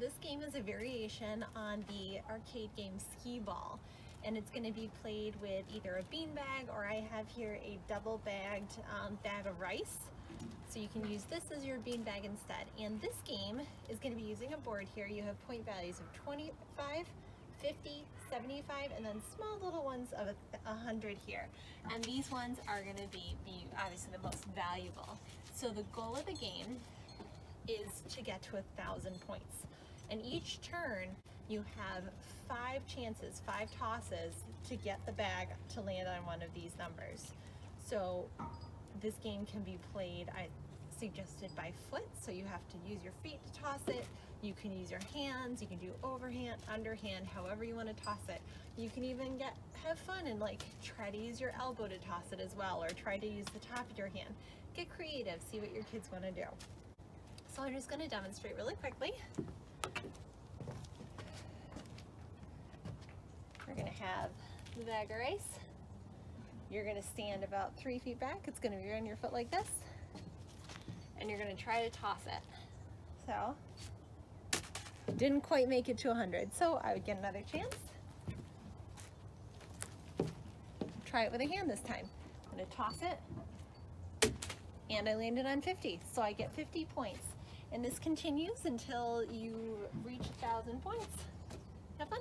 this game is a variation on the arcade game Skee-Ball, and it's going to be played with either a bean bag, or I have here a double bagged bag of rice. So you can use this as your bean bag instead. And this game is going to be using a board here. You have point values of 25, 50, 75, and then small little ones of 100 here. And these ones are going to be obviously the most valuable. So the goal of the game is to get to 1,000 points. And each turn you have 5 chances, 5 tosses to get the bag to land on one of these numbers. So this game can be played, I suggested, by foot, so you have to use your feet to toss it. You can use your hands, you can do overhand, underhand, however you want to toss it. You can even have fun and try to use your elbow to toss it as well, or try to use the top of your hand. Get creative, see what your kids want to do. So I'm just going to demonstrate really quickly. We're going to have the bag of rice. You're going to stand about 3 feet back. It's going to be on your foot like this. And you're going to try to toss it. So, didn't quite make it to 100, so I would get another chance. Try it with a hand this time. I'm going to toss it. And I landed on 50, so I get 50 points. And this continues until you reach 1,000 points. Have fun.